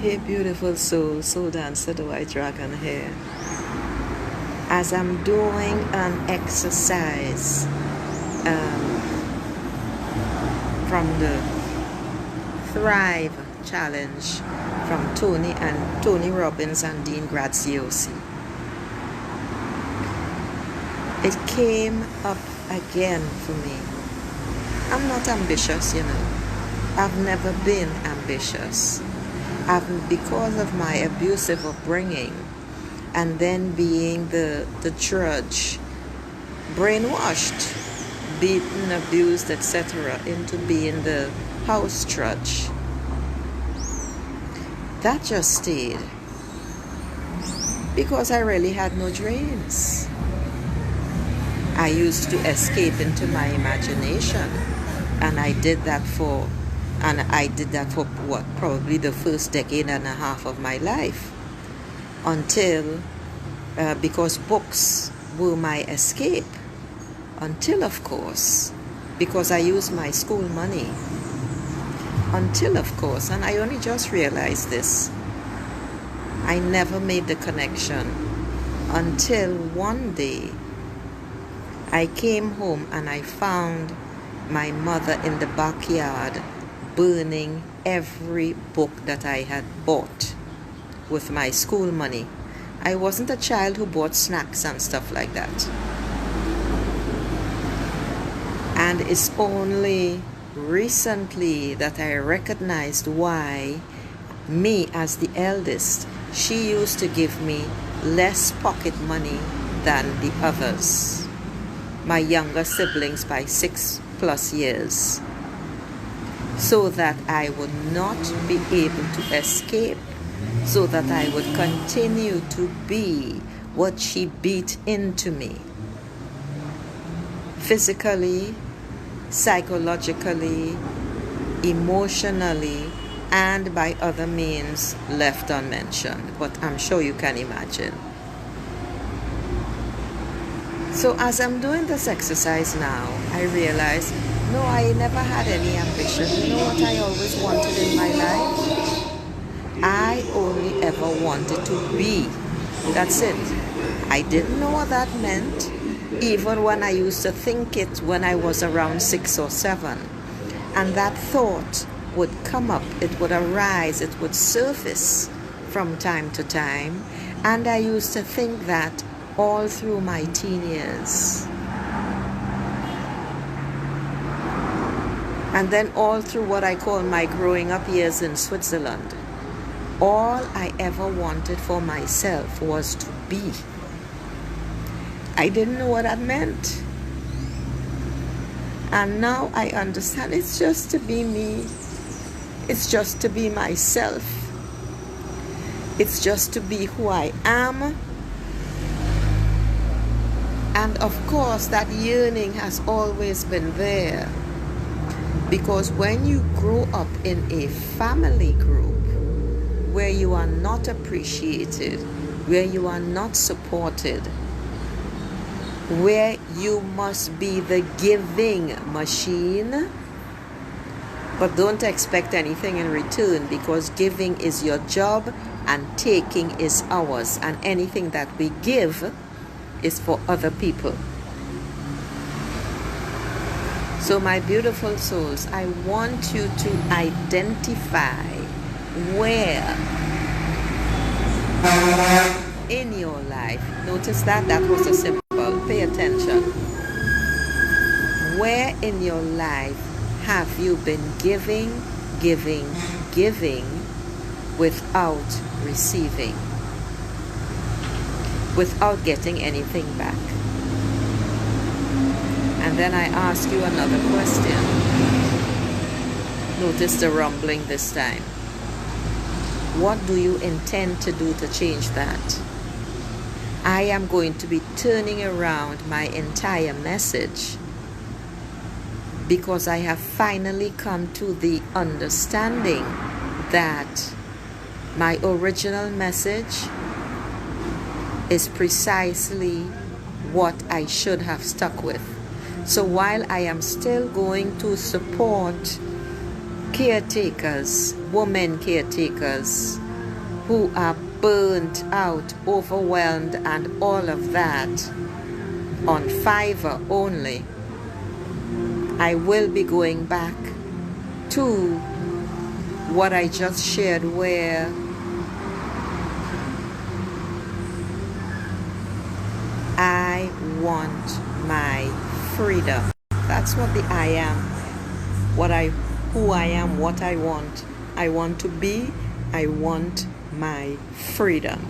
Hey beautiful soul, soul dancer, the white dragon here. As I'm doing an exercise from the Thrive Challenge from Tony Robbins and Dean Graziosi, it came up again for me. I'm not ambitious, I've never been ambitious. Because of my abusive upbringing and then being the drudge, brainwashed, beaten, abused, etc., into being the house drudge, that just stayed because I really had no dreams. I used to escape into my imagination, and I did that for probably the first decade and a half of my life, until because books were my escape, until, of course, because I used my school money, until, of course, and I only just realized this, I never made the connection until one day I came home and I found my mother in the backyard burning every book that I had bought with my school money. I wasn't a child who bought snacks and stuff like that. And it's only recently that I recognized why me, as the eldest, she used to give me less pocket money than the others, my younger siblings, by 6+ years, so that I would not be able to escape, so that I would continue to be what she beat into me, physically, psychologically, emotionally, and by other means left unmentioned, but I'm sure you can imagine. So as I'm doing this exercise now, I realize, no, I never had any ambition. You know what I always wanted in my life? I only ever wanted to be. That's it. I didn't know what that meant, even when I used to think it when I was around 6 or 7. And that thought would come up, it would arise, it would surface from time to time. And I used to think that all through my teen years. And then all through what I call my growing up years in Switzerland. All I ever wanted for myself was to be. I didn't know what that meant. And now I understand it's just to be me. It's just to be myself. It's just to be who I am. And of course, that yearning has always been there. Because when you grow up in a family group where you are not appreciated, where you are not supported, where you must be the giving machine, but don't expect anything in return, because giving is your job and taking is ours, and anything that we give is for other people. So my beautiful souls, I want you to identify where in your life, notice that was a symbol, pay attention. Where in your life have you been giving without receiving, without getting anything back? And then I ask you another question. Notice the rumbling this time. What do you intend to do to change that? I am going to be turning around my entire message, because I have finally come to the understanding that my original message is precisely what I should have stuck with. So while I am still going to support caretakers, women caretakers, who are burnt out, overwhelmed, and all of that on Fiverr only, I will be going back to what I just shared, where I want my freedom. That's what the I am. Who I am, what I want. I want to be, I want my freedom.